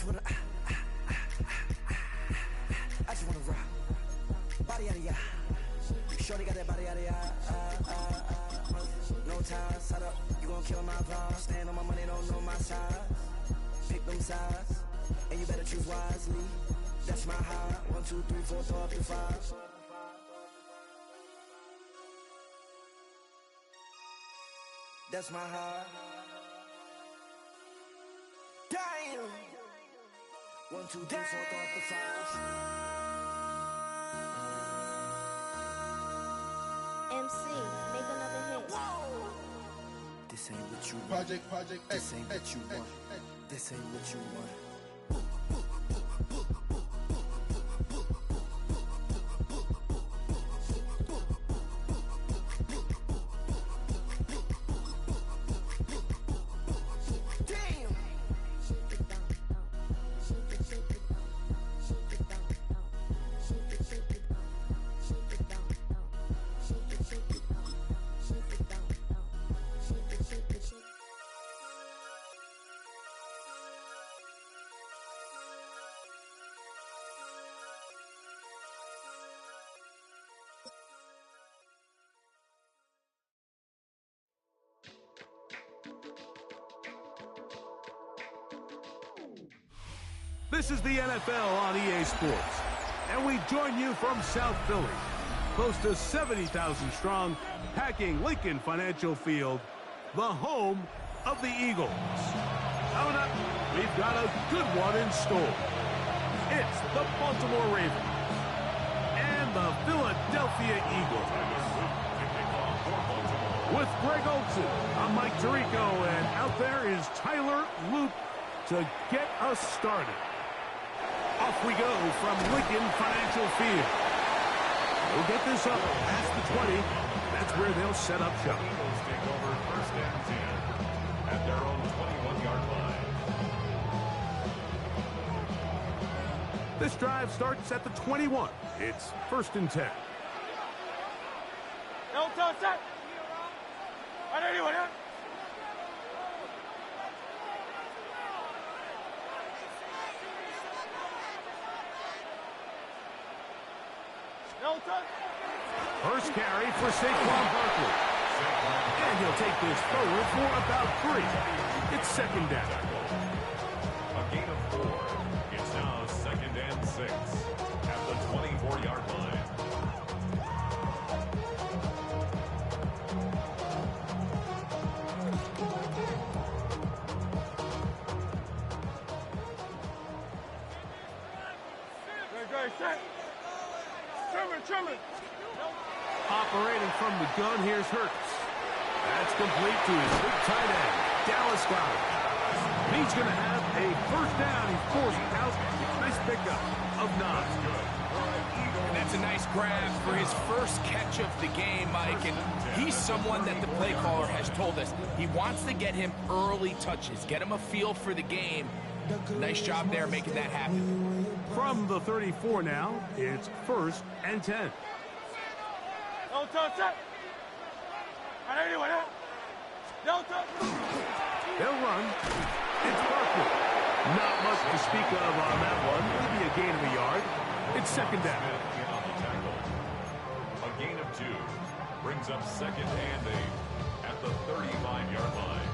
wanna, I just wanna rock. Body out of ya. Shorty got that body out of ya. No time, set up. You gon' kill my vibe. Stand on my money, don't know my size. Pick them sides, and you better choose wisely. That's my high. 1, 2, 3, 4, throw up to 5. That's my high. Damn. 1, 2, 3, 4, throw up to 5. MC, make another hit. Whoa. This ain't what you want. Project This ain't what you want. This ain't what you want. This is the NFL on EA Sports, and we join you from South Philly, close to 70,000 strong, packing Lincoln Financial Field, the home of the Eagles. Coming up, we've got a good one in store. It's the Baltimore Ravens and the Philadelphia Eagles. With Greg Olsen, I'm Mike Tirico, and out there is Tyler Luke to get us started. Off we go from Lincoln Financial Field. We'll get this up past the 20. That's where they'll set up shop. Eagles take over first and 10 at their own 21-yard line. This drive starts at the 21. It's first and 10. No touch that. Anyone else? First carry for Saquon Barkley. And he'll take this forward for about 3. It's second down. A gain of 4. It's now second and 6 at the 24-yard line. Trimmer. Operating from the gun, here's Hurts. That's complete to his big tight end, Dallas Goedert. He's going to have a first down. He's forced out. Nice pickup of 9. And that's a nice grab for his first catch of the game, Mike. And he's someone that the play caller has told us he wants to get him early touches, get him a feel for the game. Nice job there making that happen. From the 34 now, it's first and 10. No touch that. Anyone else? No touch. They'll run. It's Barkley. Not much to speak of on that one. Maybe a gain of a yard. It's second down. On the tackle. A gain of 2 brings up second and 8 at the 35-yard line.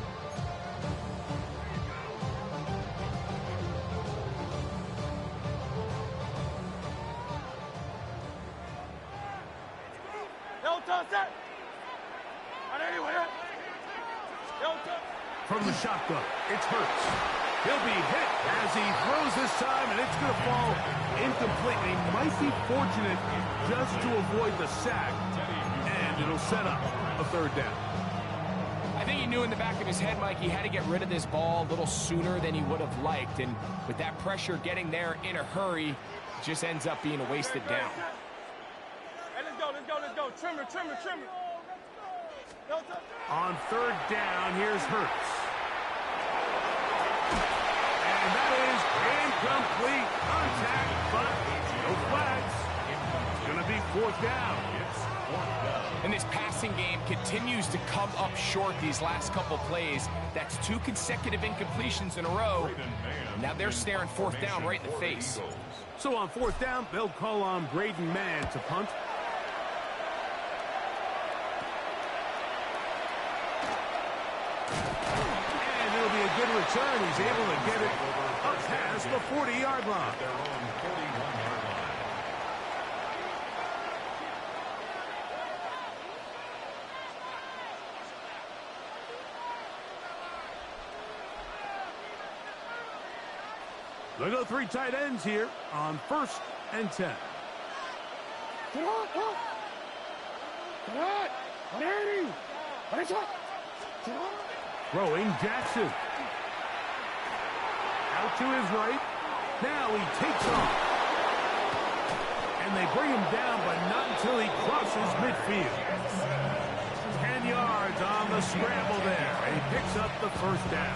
From the shotgun, it's Hurts. He'll be hit as he throws this time, and it's going to fall incomplete. He might be fortunate just to avoid the sack, and it'll set up a third down. I think he knew in the back of his head, Mike, he had to get rid of this ball a little sooner than he would have liked, and with that pressure getting there in a hurry, it just ends up being a wasted down. Hey, let's go. Trimmer. No touch. On third down, here's Hurts. And that is incomplete contact, but no flags. It's going to be fourth down. It's fourth down. And this passing game continues to come up short these last couple plays. That's 2 consecutive incompletions in a row. Now they're staring 4th down right in the face. So on 4th down, they'll call on Braden Mann to punt. And it'll be a good return. He's able to get it up past the 40-yard line. Their own 41-yard line. They go 3 tight ends here on 1st and 10. Throwing Jackson. Out to his right. Now he takes off. And they bring him down, but not until he crosses midfield. 10 yards on the scramble there. And he picks up the 1st down.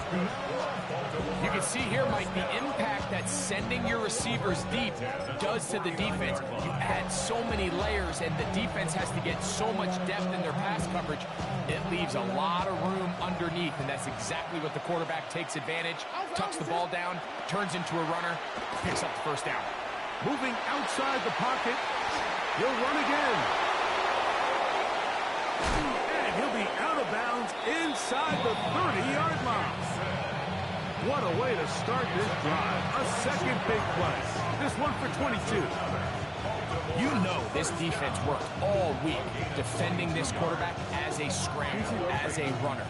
You can see here, Mike, the impact that sending your receivers deep does to the defense. You add so many layers, and the defense has to get so much depth in their pass coverage. It leaves a lot of room underneath, and that's exactly what the quarterback takes advantage, tucks the ball down, turns into a runner, picks up the 1st down. Moving outside the pocket, he'll run again. And he'll be out of bounds inside the 30-yard line. What a way to start this drive. A second big play. This one for 22. You know this defense worked all week defending this quarterback as a scrambler, as a runner.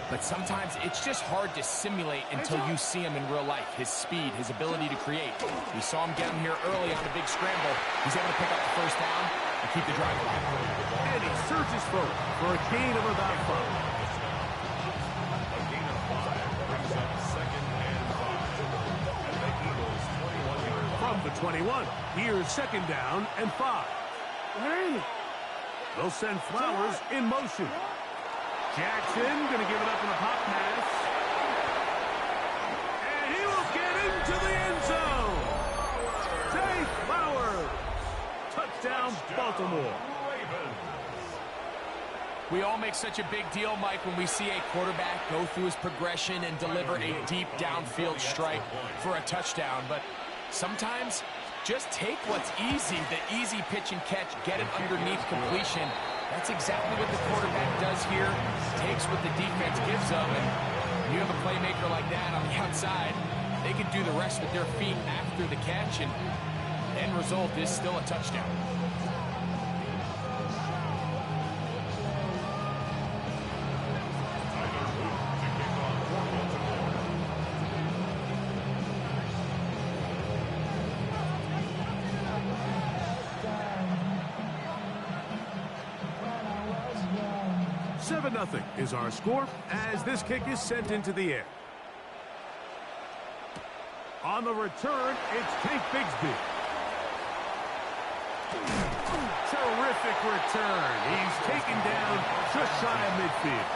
But sometimes it's just hard to simulate until you see him in real life. His speed, his ability to create. We saw him get him here early on a big scramble. He's able to pick up the 1st down and keep the drive alive. And he surges forward for a gain of about 5. From the 21, here's 2nd down and 5. They'll send Flowers in motion. Jackson going to give it up in a pop pass. And he will get into the end zone. Zay Flowers. Touchdown, Baltimore. We all make such a big deal, Mike, when we see a quarterback go through his progression and deliver a deep downfield strike for a touchdown. But sometimes just take what's easy, the easy pitch and catch, get it underneath completion. That's exactly what the quarterback does here. Takes what the defense gives them, and you have a playmaker like that on the outside, they can do the rest with their feet after the catch, and end result is still a touchdown. Nothing is our score as this kick is sent into the air. On the return, it's Tank Bigsby. Terrific return. He's taken down just shy of midfield.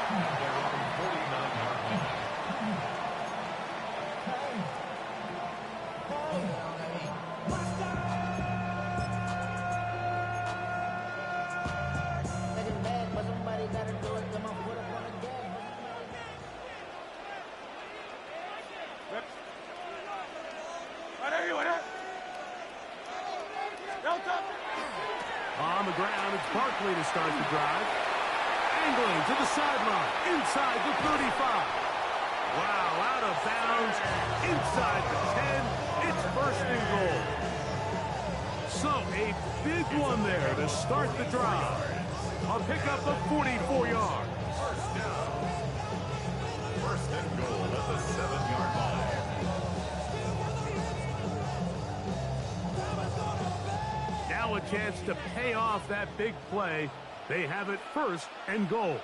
On the ground, it's Barkley to start the drive. Angling to the sideline, inside the 35. Wow, out of bounds, inside the 10. It's 1st and goal. So a big one there to start the drive. A pickup of 44 yards. 1st and goal at the 7-yard line. Now a chance to pay off that big play. They have it 1st and goal.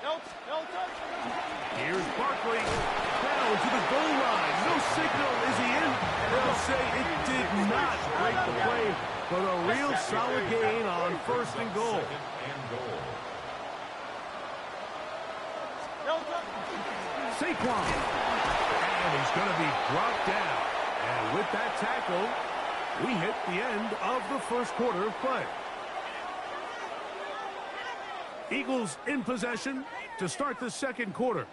Here's Barkley down to the goal line. No signal. Is he in? They'll say it did not break the play, but a real solid gain on 1st and goal. Saquon. And he's going to be brought down. And with that tackle, we hit the end of the 1st quarter of play. Eagles in possession to start the second quarter,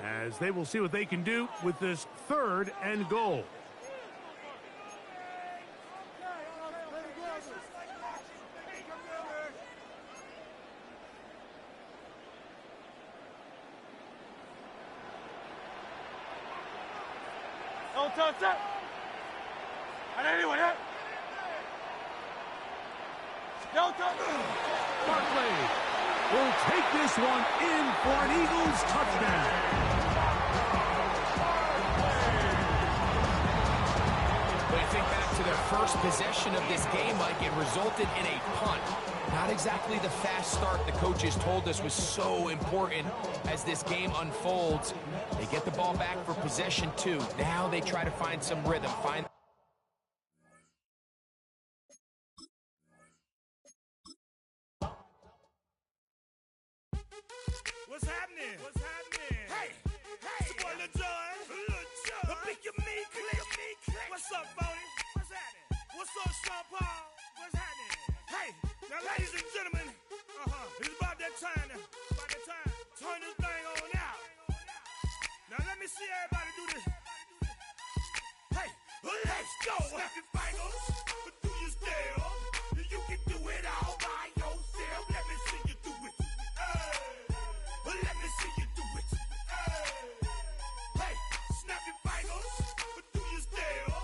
as they will see what they can do with this 3rd and goal. Don't touch that. And anyone hit? Don't touch that. Barkley will take this one in for an Eagles touchdown. But you think back to their first possession of this game, Mike, it resulted in a punt. Not exactly the fast start the coaches told us was so important as this game unfolds. They get the ball back for possession 2. Now they try to find some rhythm. What's happening? What's happening? Hey, hey, it's your boy Lil Jon. The Big Your Me Click. What's up, Bodie? What's happening? What's up, Sean Paul? What's happening? Hey, now, ladies and gentlemen, it's about that time. Turn this thing on out. Now, let me see everybody do this. Hey, let's go. Snap your fingers, but do you still? You can do it all by yourself. Let me see you do it. Let me see you do it. Hey, snap your fingers, but do you still?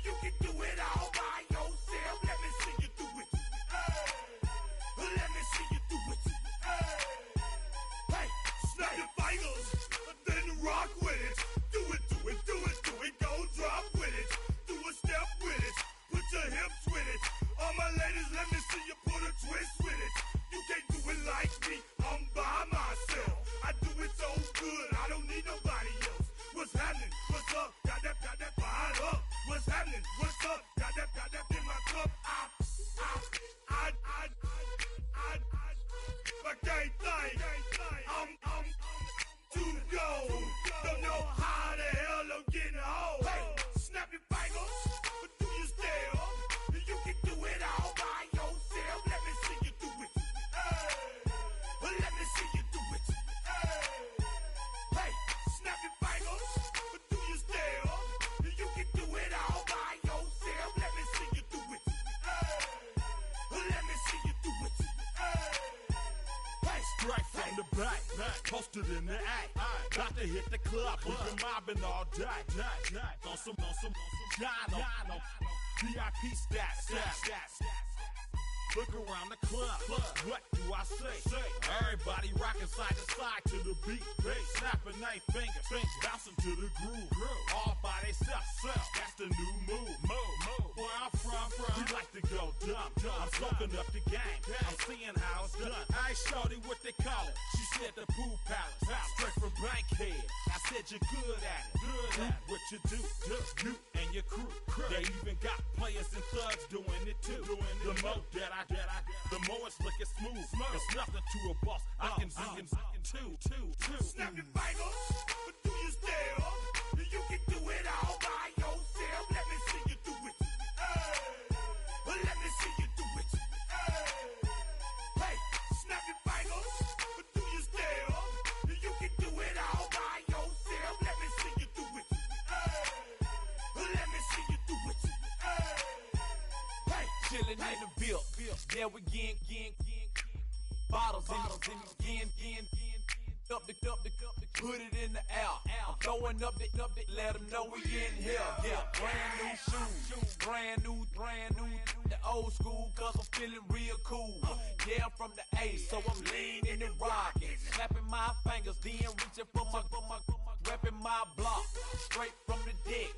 You can do it all by yourself. Let me see you do it. Let me see you do it. Hey, snap your fingers, then rock with it. Do it, do it, do it, do it. Go drop with it. Do a step with it. Put your hips with it. All my ladies, let me see you put a twist with it. You can't do it like me. I'm by myself. I do it so good. I don't need nobody else. What's happening? What's up? Got that fired up. What's happening? What's up? Got that in my cup. I can't think. I'm to go. Don't know how the hell I'm getting home. Hey, snap your fingers, but do you still? You can do it all by yourself. Let me see you do it. Let me see you do it. Hey, snap your fingers, but do you still? You can do it all by yourself. Let me see you do it. Let me see you do it. Hey, straight from the back, posted in the act. Got to hit the club, we've been mobbing all day. On some Jono, VIP stats. Look around the club, what do I say? Everybody rocking side to side to the beat. Snapping they fingers, bouncing to the groove. All by themselves, that's the new move. Where I'm from, we like to go dumb. I'm soaking up the game, I'm seeing how it's done. I ain't shorty what they call it. She said the pool palace, straight from Bankhead. I said you're good at it. Do what you do, you and your crew. They even got players and thugs doing it too. The more the more it's looking smooth. It's nothing to a boss. I can two. Snap your fingers, but do you still? You can do it all by yourself. Let me see you do it. Let me see you do it. Hey, snap your fingers, but do you still? You can do it all by yourself. Let me see you do it. Let me see you do it. Hey, Chilling in the bill. Yeah, we again. Bottles in again. Up the put it in the air. I'm throwing up the, let them know we in here. Yeah, brand new shoes, brand new. The old school, cause I'm feeling real cool. Yeah, I'm from the A, so I'm leaning and rocking. Snapping my fingers, then reaching for my repping my block. Straight from the deck.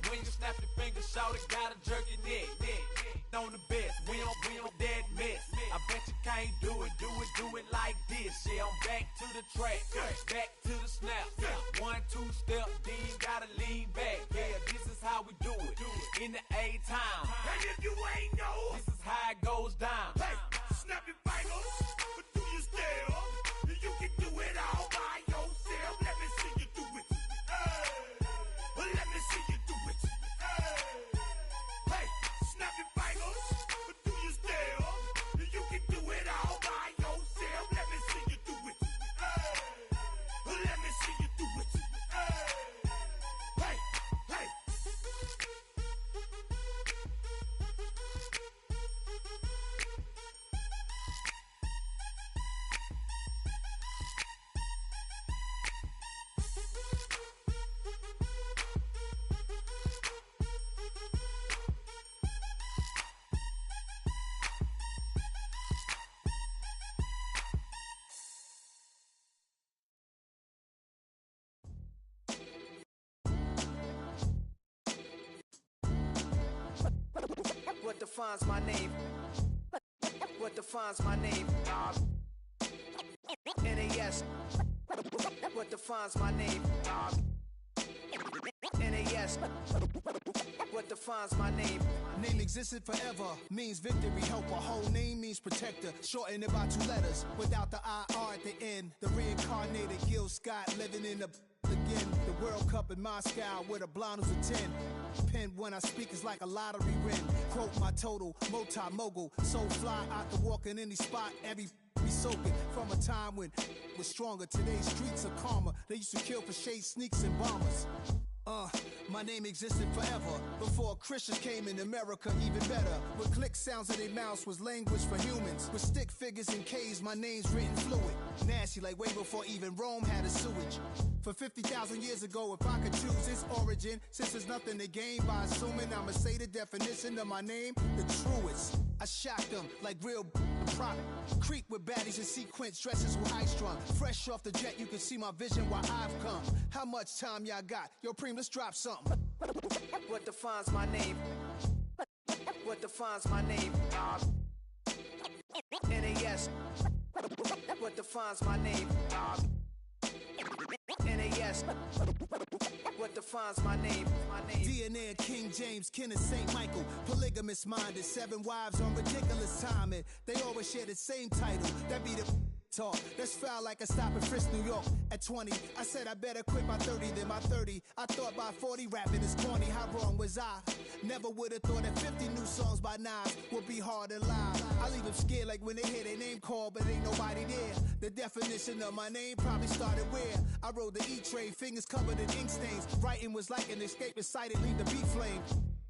When you snap your fingers, shout it, gotta jerk your neck. On the best, we don't dead mess. I bet you can't do it like this. Yeah, I'm back to the track, back to the snap. 1, 2 step, then you gotta lean back. Yeah, this is how we do it. In the A-time. And if you ain't know, This is how it goes down. hey, snap your fingers, but do you still? You can do it all by yourself. Let me see you do it. Let me see you do it. Hey, snap your fingers, but do you still? You can do it all by yourself. Let me see defines my name? What defines my name? NAS. What defines my name? NAS. What defines my name? Name existed forever, means victory, helper. Whole name means protector, shortened it by 2 letters. Without the IR at the end, the reincarnated Gil Scott living in the again. The World Cup in Moscow with a blind who's a 10. Pen when I speak is like a lottery win. Quote my total, multi-mogul. So fly out to walk in any spot, every be soaking from a time when was stronger. Today's streets are calmer. They used to kill for shade sneaks and bombers. My name existed forever. Before Christians came in America, even better. With click sounds in their mouths was language for humans. With stick figures and K's, my name's written fluid. Nasty like way before even Rome had a sewage. For 50,000 years ago, if I could choose its origin, since there's nothing to gain by assuming, I'ma say the definition of my name, the truest. I shocked them like real prop. Creep with baddies in sequence, dresses with high strung. Fresh off the jet, you can see my vision while I've come. How much time y'all got? Yo, Preem, let's drop something. What defines my name? What defines my name? NAS. What defines my name? NAS. What defines my name? DNA of King James, kin of St. Michael. Polygamous minded, 7 wives on ridiculous timing. They always share the same title. That be the talk. That's foul like a stop in Frisk, New York. At 20, I said I better quit by 30 than my 30. I thought by 40 rapping is corny. How wrong was I? Never would have thought that 50 new songs by Nas would be hard to lie. I leave them scared like when they hear their name called, but ain't nobody there. The definition of my name probably started where I rode the E-train, fingers covered in ink stains. Writing was like an escape inside it, leave the beat flame.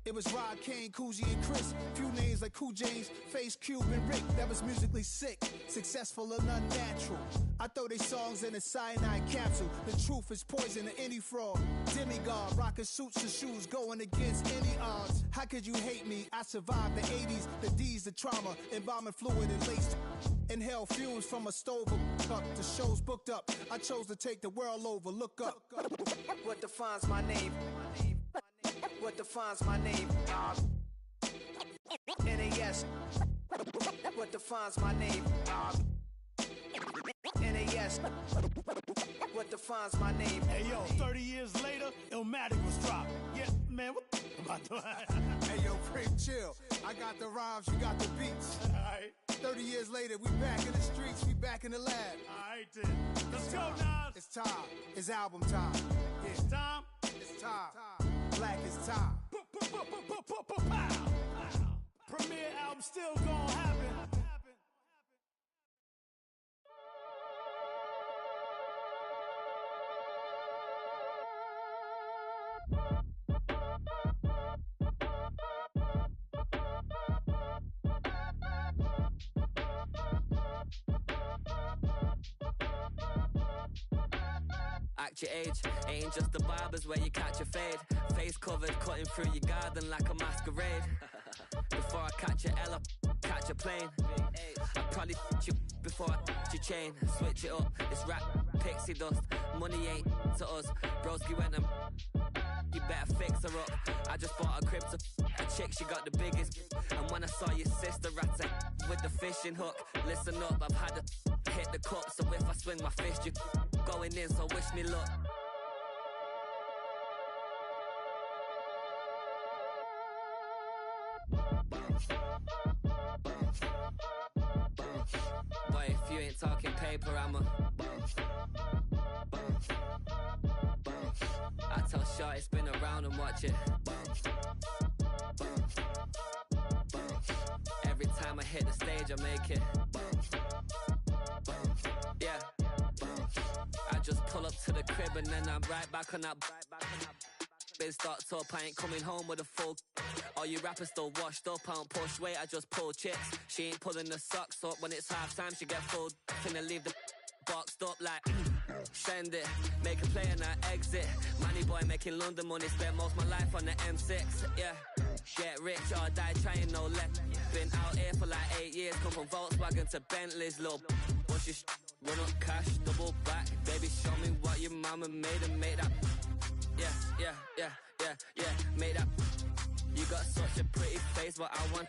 It was Rod Kane, Coogee, and Chris. Few names like Cool James, Face, Cube, and Rick. That was musically sick, successful and unnatural. I throw they songs in a cyanide capsule. The truth is poison to any fraud. Demigod, rocking suits and shoes, going against any odds. How could you hate me? I survived the 80s, the D's, the trauma, embalming fluid and laced. Inhale fumes from a stove up. The show's booked up. I chose to take the world over. Look up. What defines my name? What defines my name? NAS. What defines my name? NAS. What defines my name? Hey yo, 30 years later, Illmatic was dropped. Yeah, man, what about that? Hey yo, Preem, chill. I got the rhymes, you got the beats. Alright. 30 years later, we back in the streets, we back in the lab. Alright then. Let's go, Nas. It's time. It's album time. Yeah. It's time. It's time. Black is time. Premiere album still gonna happen. Act your age, ain't just the barbers where you catch a fade. Face covered, cutting through your garden like a masquerade. Before I catch a L up, catch a plane. I probably you before I your chain. Switch it up, it's rap, pixie dust. Money ain't to us. Broski went and you better fix her up. I just bought a crib to a chick, she got the biggest. And when I saw your sister rat with the fishing hook, listen up, I've had to hit the cup. So if I swing my fist, you going in, so wish me luck. Boy, if you ain't talking paper, I'm a I tell Shorty spin around and watch it. Every time I hit the stage, I make it. Yeah. I just pull up to the crib and then I'm right back on that. Been starts up, I ain't coming home with a full. All you rappers still washed up, I don't push weight, I just pull chicks. She ain't pulling the socks up when it's half time, she get full. Finna leave the boxed up like send it, make a play and I exit. Money boy making London money, spent most of my life on the M6. Yeah, get rich or die trying, no left. Been out here for like 8 years, come from Volkswagen to Bentley's, little. What's your run up cash, double back. Baby, show me what your mama made and make that. Yeah, make that. You got such a pretty face, but I want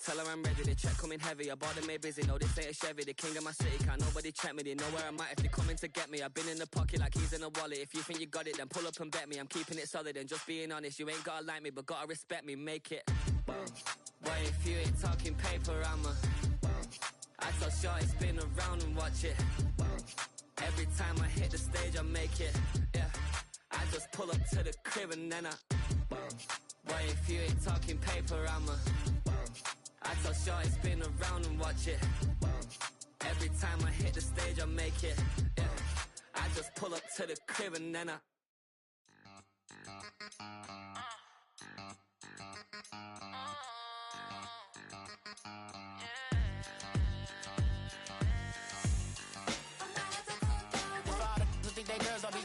tell her I'm ready. The check coming heavy, I bought them made busy. No, this ain't a Chevy, the king of my city. Can't nobody check me, they know where I'm at if they coming to get me. I've been in the pocket like he's in a wallet. If you think you got it, then pull up and bet me. I'm keeping it solid and just being honest. You ain't gotta like me, but gotta respect me, make it. Why if you ain't talking paper, I tell Shorty spin around and watch it. Every time I hit the stage, I make it. Yeah, I just pull up to the crib and then why if you ain't talking paper, I tell Shorty spin around and watch it. Every time I hit the stage, I make it. Yeah, I just pull up to the crib and then think they girls don't be.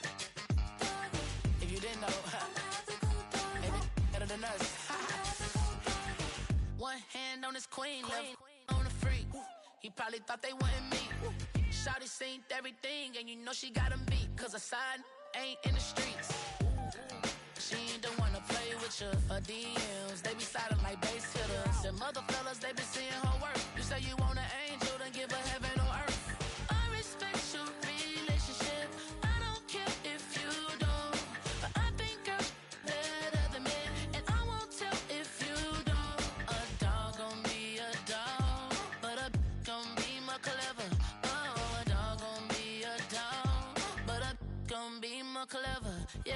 If you didn't know, they be better than us. One hand on his queen, left on the freak. He probably thought they wanted me. Shawty seen everything, and you know she got him beat. Cause her side ain't in the streets. She ain't the one to play with you for DMs. They be silent like base hitters. And mother fellas, they be seeing her work. You say you want an angel, then give her heaven or earth. I respect your relationship. I don't care if you don't. But I think girls better than men. And I won't tell if you don't. A dog gon' be a dog, but a gon' be more clever. Oh, a dog gon' be a dog, but a gon' be more clever. Yeah.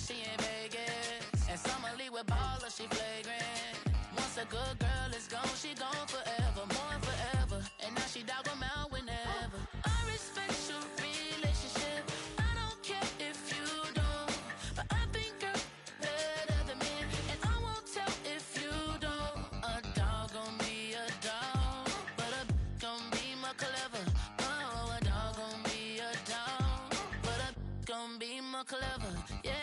She in Vegas, and Summer Lee with baller, she flagrant. Once a good girl is gone, she gone forever, more forever. And now she dog 'em out whenever. I respect your relationship. I don't care if you don't, but I think girls better than men. And I won't tell if you don't. A dog gon' be a dog, but a gon' be more clever. Oh, a dog gon' be a dog, but a gon' be more clever. Yeah.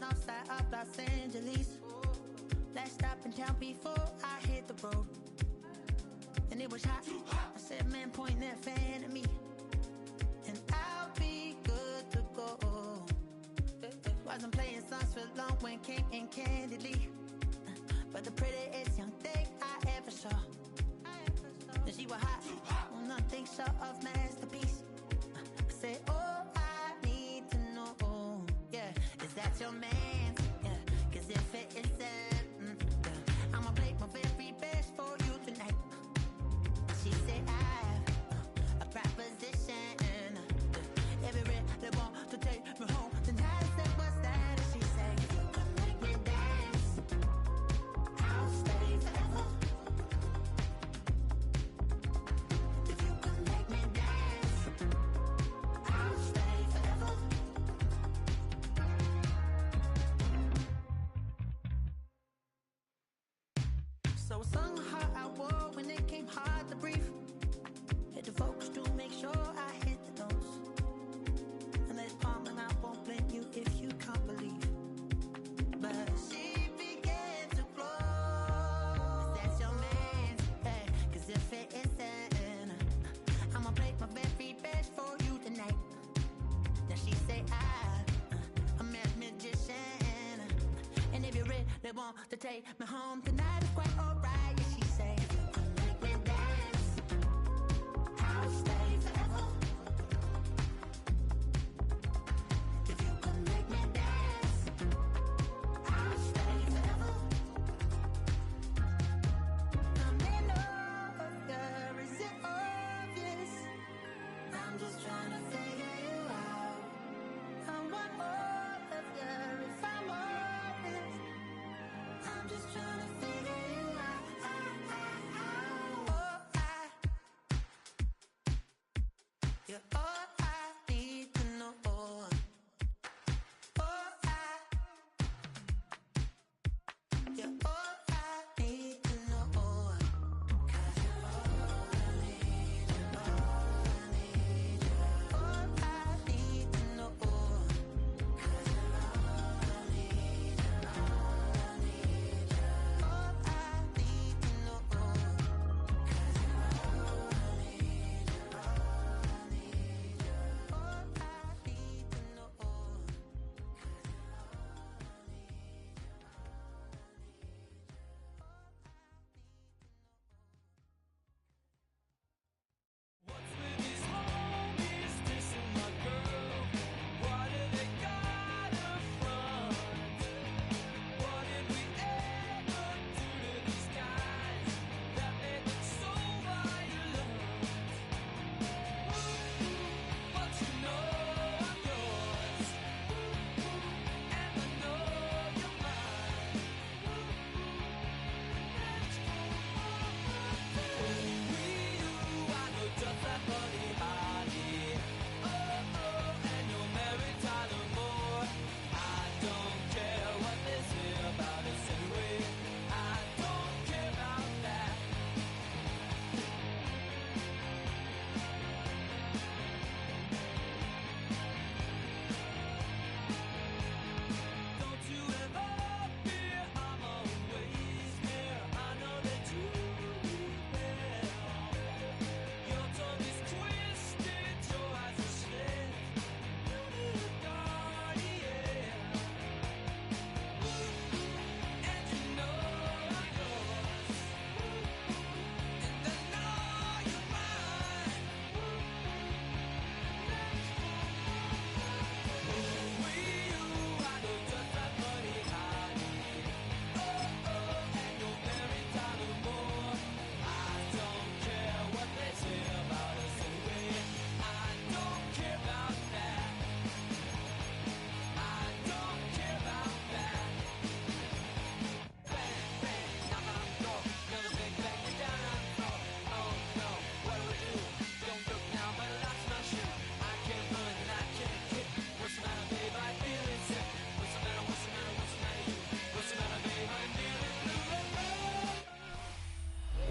Outside of Los Angeles. Last stop in town before I hit the road. And it was hot. I said, man, point that fan at me, and I'll be good to go. Wasn't playing songs for long when came in candidly, but the prettiest young thing I ever saw. And she was hot. Well, nothing short of masterpiece. I said, oh, I need to know. Yeah, is that your man? Yeah, cause if it isn't, I'ma play my very best for you tonight. She said I have a proposition. If you really want to take me home, then I said, what's that? And she said, if you can make me dance, I'll stay forever. If you can make me dance, I'll stay forever. They want to take me home tonight. It's quite alright. Yeah, she say, if you can make me dance, I'll stay forever. If you can make me dance, I'll stay forever. I'm in love, girl, is it obvious? I'm just trying to figure you out. I want all of you if I'm honest. I'm just trying to figure you out. You're all I need to know. You're all I need to know. 'Cause you're all I need, you're all I need, you're all I need to know. 'Cause you're all I need, you're all I need, you're all I need to know. 'Cause you're all I need, you're all I need, you're all I need to know. 'Cause you're all I need, you're all I need, you're all I need.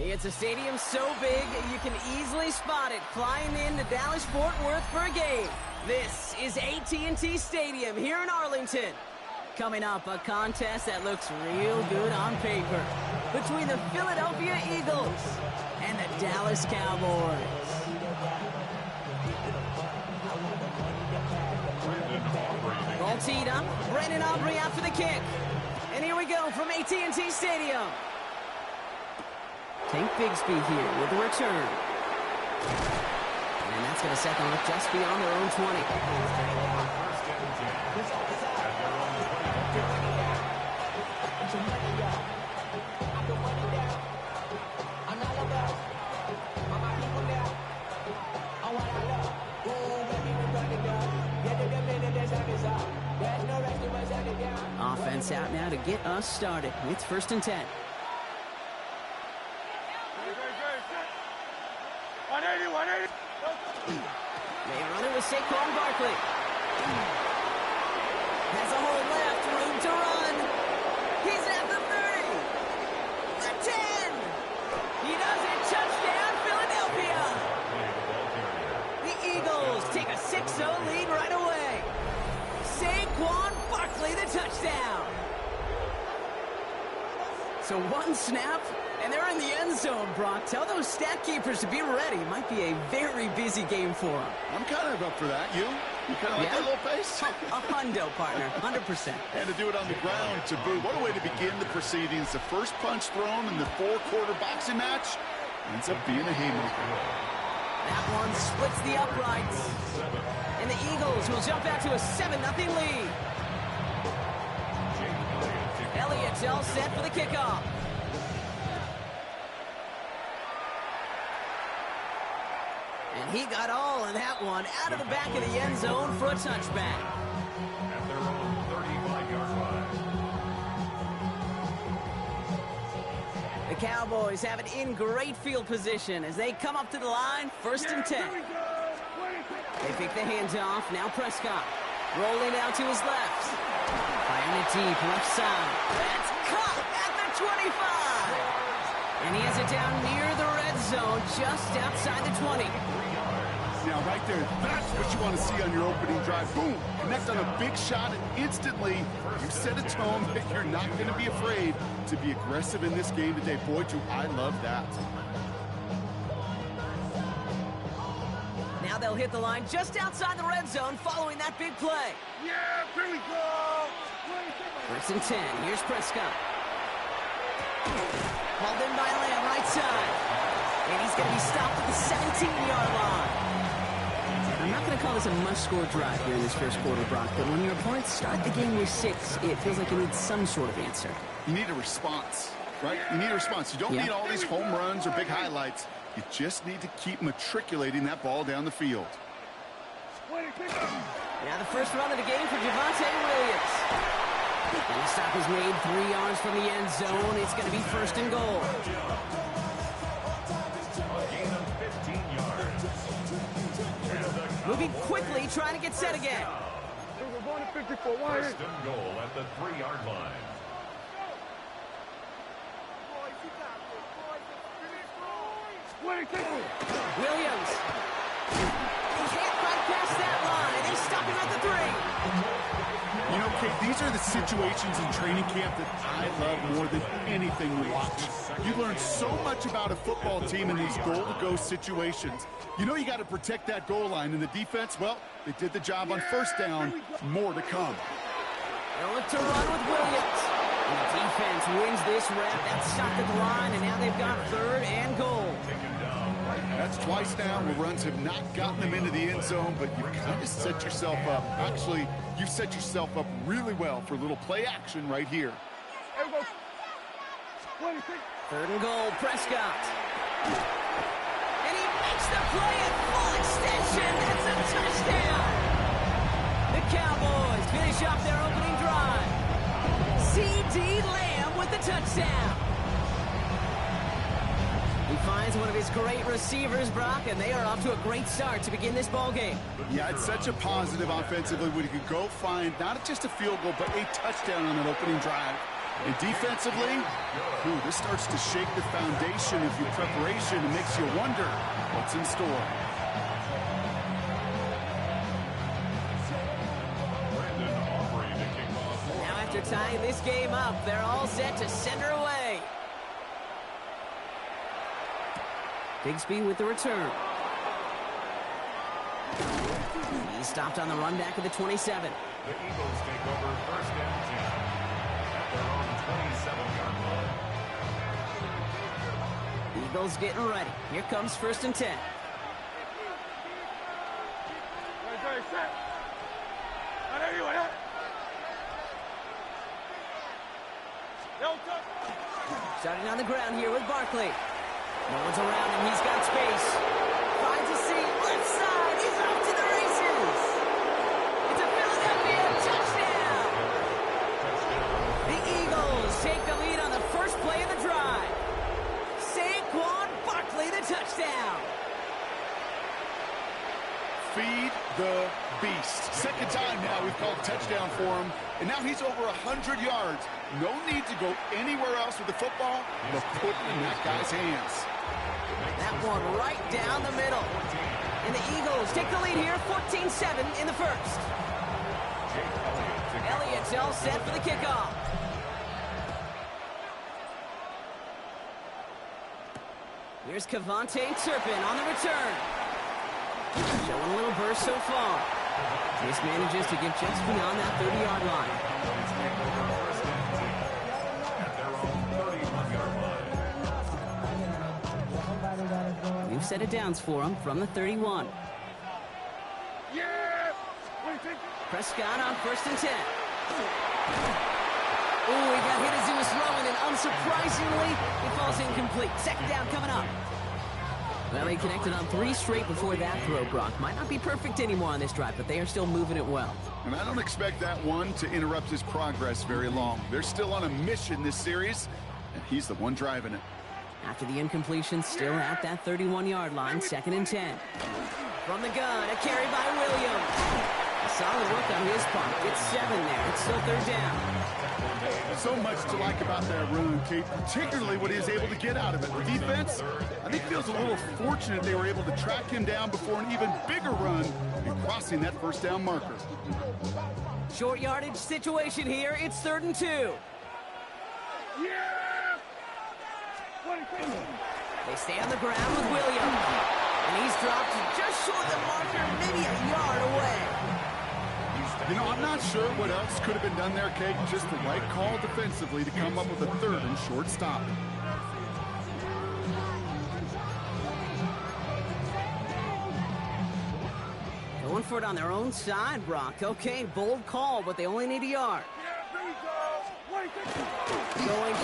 It's a stadium so big you can easily spot it flying into Dallas-Fort Worth for a game. This is AT&T Stadium here in Arlington. Coming up, a contest that looks real good on paper between the Philadelphia Eagles and the Dallas Cowboys. Ball teed up. Brandon Aubrey out for the kick. And here we go from AT&T Stadium. Tank Bigsby here with the return. And that's going to set them up just beyond their own 20. Offense out now to get us started. It's 1st and 10. 180. They run it with Saquon Barkley. Has a hole left, room to run. He's at the 30. The 10. He does it. Touchdown, Philadelphia. The Eagles take a 6-0 lead right away. Saquon Barkley, the touchdown. So one snap, and they're in the end zone, Brock. Tell those stat keepers to be ready. Might be a very busy game for them. I'm kind of up for that. You kind of like that little pace? A hundo, partner, 100%. And to do it on the ground to boot. What a way to begin the proceedings. The first punch thrown in the 4-quarter boxing match ends up being a haymaker. That one splits the uprights. And the Eagles will jump out to a 7-0 lead. Elliott's all set for the kickoff. And he got all of that one out of the back of the end zone for a touchback. At their own 35-yard line. The Cowboys have it in great field position as they come up to the line, 1st and 10. They pick the hands off. Now Prescott rolling out to his left. Firing it deep, left side. That's caught at the 25. And he has it down near the red zone, just outside the 20. Now, right there, that's what you want to see on your opening drive. Boom! Connect on a big shot, and instantly you set a tone that you're not going to be afraid to be aggressive in this game today. Boy, do I love that. Now they'll hit the line just outside the red zone following that big play. Yeah, here we go. 1st and 10. Here's Prescott. Hauled in by Lamb, right side. And he's going to be stopped at the 17-yard line. I'm not going to call this a must-score drive here in this first quarter, Brock, but when your opponents start the game with 6, it feels like you need some sort of answer. You need a response, right? You need a response. You don't need all these home runs or big highlights. You just need to keep matriculating that ball down the field. Now the first run of the game for Javonte Williams. And the stop is made 3 yards from the end zone. It's going to be 1st and goal. A gain of 15 yards. Moving quickly, trying to get set again. First and goal at the 3-yard line. Williams. Can't quite pass that line. They stop him at the 3. You know, Kate, these are the situations in training camp that I love more than anything to watch. You learn so much about a football team in these goal-to-go situations. You know you got to protect that goal line, and the defense, well, they did the job on 1st down. More to come. They'll look to run with Williams. And the defense wins this rep. That's stopped at the line, and now they've got 3rd and goal. That's twice now where runs have not gotten them into the end zone, but you kind of set yourself up. Actually, you set yourself up really well for a little play action right here. 3rd and goal, Prescott. And he makes the play at full extension. That's a touchdown. The Cowboys finish off their opening drive. C.D. Lamb with the touchdown. He finds one of his great receivers, Brock, and they are off to a great start to begin this ball game. Yeah, it's such a positive offensively when you could go find not just a field goal, but a touchdown on an opening drive. And defensively, this starts to shake the foundation of your preparation and makes you wonder what's in store. Now after tying this game up, they're all set to send her away. Bigsby with the return. He stopped on the run back of the 27. The Eagles take over 1st and 10 at their own 27-yard line. Eagles getting ready. Here comes 1st and 10. Starting on the ground here with Barkley. No one's around him. He's got space. Finds a seat. Left side. He's off to the races. It's a Philadelphia touchdown. The Eagles take the lead on the first play of the drive. Saquon Barkley, the touchdown. Feed the beast. 2nd time now we've called touchdown for him. And now he's over 100 yards. No need to go anywhere else with the football, but put it in that guy's hands. That one right down the middle. And the Eagles take the lead here, 14-7 in the first. Elliott's all set for the kickoff. Here's Cavante Turpin on the return. Showing a little burst so far. This manages to get just beyond that 30-yard line. We've set it downs for him from the 31. Prescott on 1st and 10. Oh, he got hit as he was throwing, and unsurprisingly, it falls incomplete. 2nd down coming up. Well, they connected on 3 straight before that throw, Brock. Might not be perfect anymore on this drive, but they are still moving it well. And I don't expect that one to interrupt his progress very long. They're still on a mission this series, and he's the one driving it. After the incompletion, still at that 31-yard line, 2nd and 10. From the gun, a carry by Williams. A solid work on his part. It's 7 there. It's still 3rd down. So much to like about that run, Kate, particularly what he was able to get out of it. The defense, I think, feels a little fortunate they were able to track him down before an even bigger run and crossing that 1st down marker. Short yardage situation here. It's 3rd and 2. They stay on the ground with Williams. And he's dropped just short of the marker, maybe a yard away. You know, I'm not sure what else could have been done there, Kate. Just the right call defensively to come up with a 3rd and short stop. Going for it on their own side, Brock. Okay, bold call, but they only need a yard. Going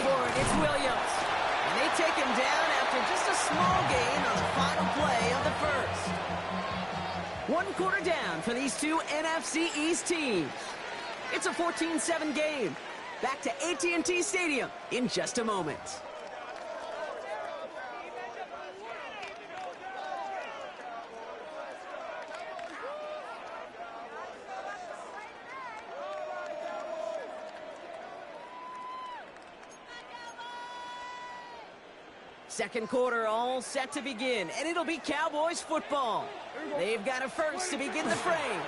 for it, it's Williams. And they take him down after just a small gain on the final play of the 1st. 1 quarter down for these two NFC East teams. It's a 14-7 game. Back to AT&T Stadium in just a moment. Second quarter all set to begin, and it'll be Cowboys football. They've got a first to begin the frame.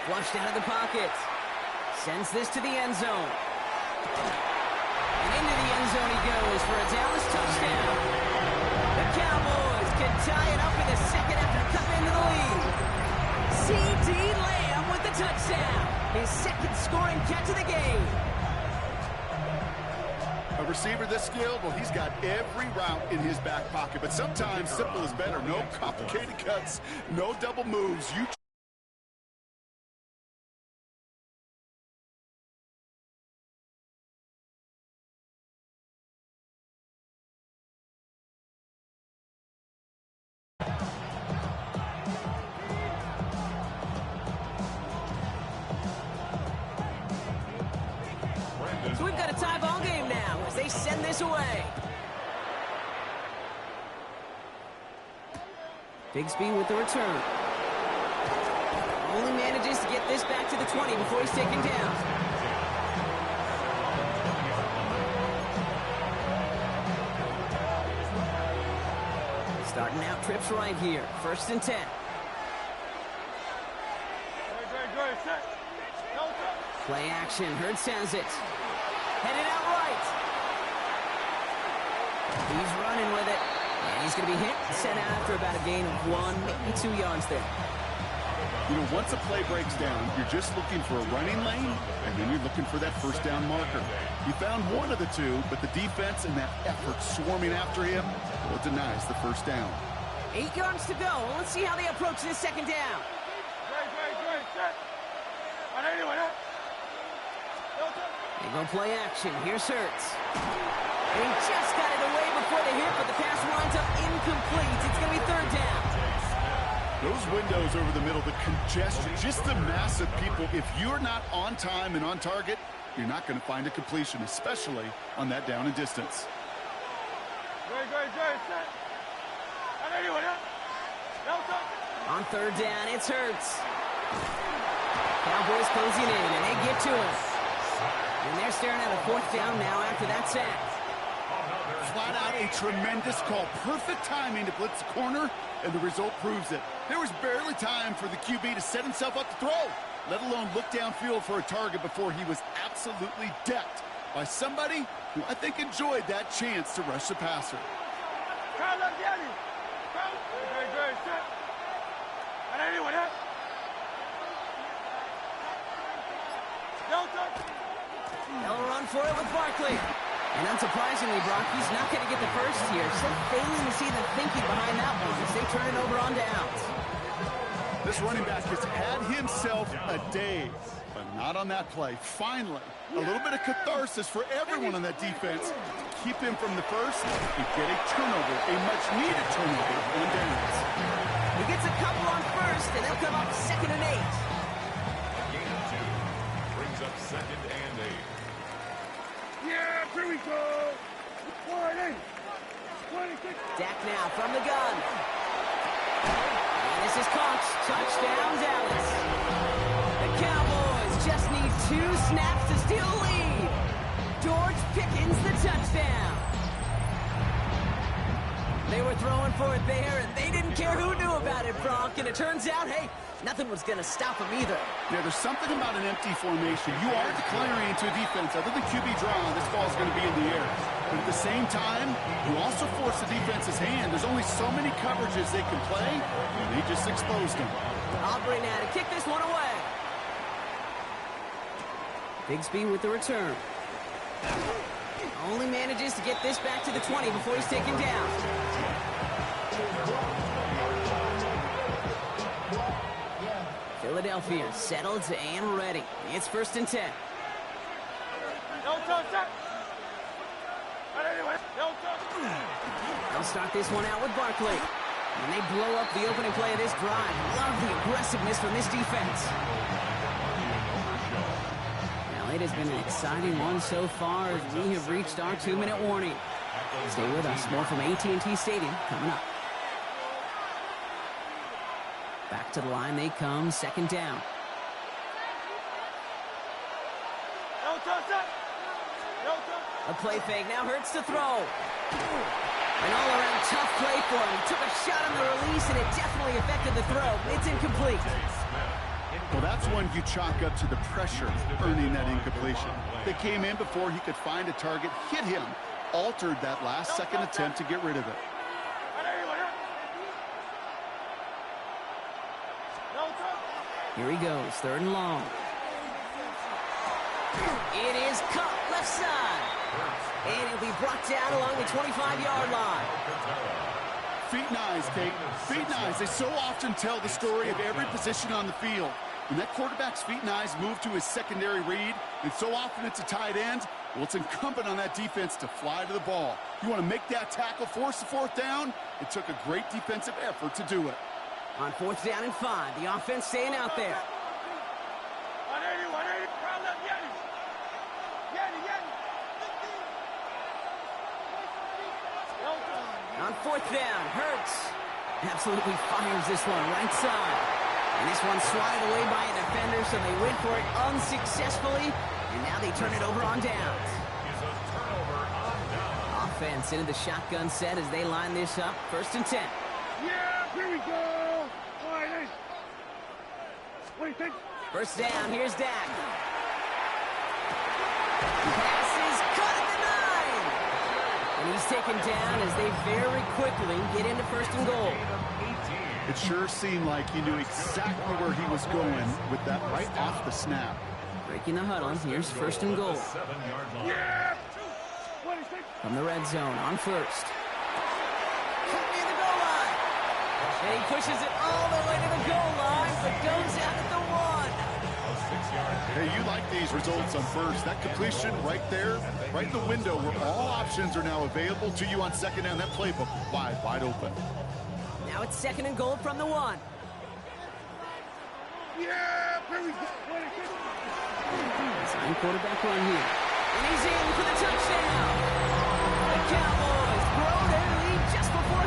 Flushed out of the pocket. Sends this to the end zone. And into the end zone he goes for a Dallas touchdown. The Cowboys can tie it up in the second after cutting into the lead. C.D. Lamb with the touchdown. His 2nd scoring catch of the game. A receiver this skilled, well, he's got every route in his back pocket. But sometimes simple is better. No complicated cuts, no double moves. So we've got a tie ball game now as they send this away. Bigsby with the return. Only manages to get this back to the 20 before he's taken down. Starting out trips right here. 1st and 10. Play action. Hurts has it. Headed out right. He's running with it. And he's going to be hit and sent out after about a gain of 1, maybe 2 yards there. You know, once a play breaks down, you're just looking for a running lane, and then you're looking for that 1st down marker. He found one of the two, but the defense and that effort swarming after him, well, it denies the 1st down. 8 yards to go. Let's see how they approach this 2nd down. They go play action. Here's Hurts. And he just got it away before the hit, but the pass winds up incomplete. It's going to be 3rd down. Those windows over the middle, the congestion, just the mass of people. If you're not on time and on target, you're not going to find a completion, especially on that down and distance. On 3rd down, it's Hurts. Cowboys closing in, and they get to him. And they're staring at a 4th down now after that sack. Flat out a tremendous call. Perfect timing to blitz the corner, and the result proves it. There was barely time for the QB to set himself up to throw, let alone look downfield for a target before he was absolutely decked by somebody who I think enjoyed that chance to rush the passer. Very good. Set. And anyone else? They'll run for it with Barkley. And unsurprisingly, Brock, he's not going to get the first here. Still failing to see the thinking behind that one as they turn it over on downs. This running back has had himself a day, but not on that play. Finally, a little bit of catharsis for everyone on that defense to keep him from the first and get a turnover, a much-needed turnover on downs. He gets a couple on first, and they'll come up 2nd and 8. Gain of 2 brings up 2nd and 8. Yeah, here we go. 40. 26. Dak now from the gun. And this is caught. Touchdown, Dallas. The Cowboys just need 2 snaps to steal a lead. George Pickens the touchdown. They were throwing for it there, and they didn't care who knew about it, Brock. And it turns out, hey, nothing was going to stop them either. Yeah, there's something about an empty formation. You are declaring to a defense, other than QB draw, this ball's going to be in the air. But at the same time, you also force the defense's hand. There's only so many coverages they can play, and they just exposed them. Aubrey now to kick this one away. Bigsby with the return. Only manages to get this back to the 20 before he's taken down. Philadelphia settled and ready. It's 1st and 10. They'll start this one out with Barkley. And they blow up the opening play of this drive. Love the aggressiveness from this defense. Now, it has been an exciting one so far as we have reached our 2-minute warning. Stay with us. More from AT&T Stadium coming up. Back to the line they come. 2nd down. A play fake. Now Hurts to throw. An all-around tough play for him. He took a shot on the release, and it definitely affected the throw. It's incomplete. Well, that's one you chalk up to the pressure earning that incompletion. They came in before he could find a target, hit him, altered that last-second attempt to get rid of it. Here he goes, 3rd and long. It is caught left side. And he'll be brought down along the 25-yard line. Feet and eyes, Kate. Feet and eyes. They so often tell the story of every position on the field. When that quarterback's feet and eyes move to his secondary read, and so often it's a tight end, well, it's incumbent on that defense to fly to the ball. You want to make that tackle, force the 4th down? It took a great defensive effort to do it. On 4th down and 5, the offense staying out there. On 4th down, Hurts absolutely fires this one right side. And this one swatted away by a defender, so they went for it unsuccessfully. And now they turn it over on downs. Offense into the shotgun set as they line this up. 1st and 10. Yeah, here we go. All right, what do you think? 1st down, here's Dak. Pass is cut at the 9. And he's taken down as they very quickly get into 1st and goal. It sure seemed like he knew exactly where he was going with that right off the snap. Breaking the huddle, here's 1st and goal. Yeah. From the red zone on 1st. Near the goal line. And he pushes it all the way to the goal line, but goes out at the 1. Hey, you like these results on 1st. That completion right there, right in the window where all options are now available to you on 2nd down. That playbook wide open. Now it's 2nd and goal from the 1. Yeah, here we go. Sign quarterback run here. And he's in for the touchdown. The Cowboys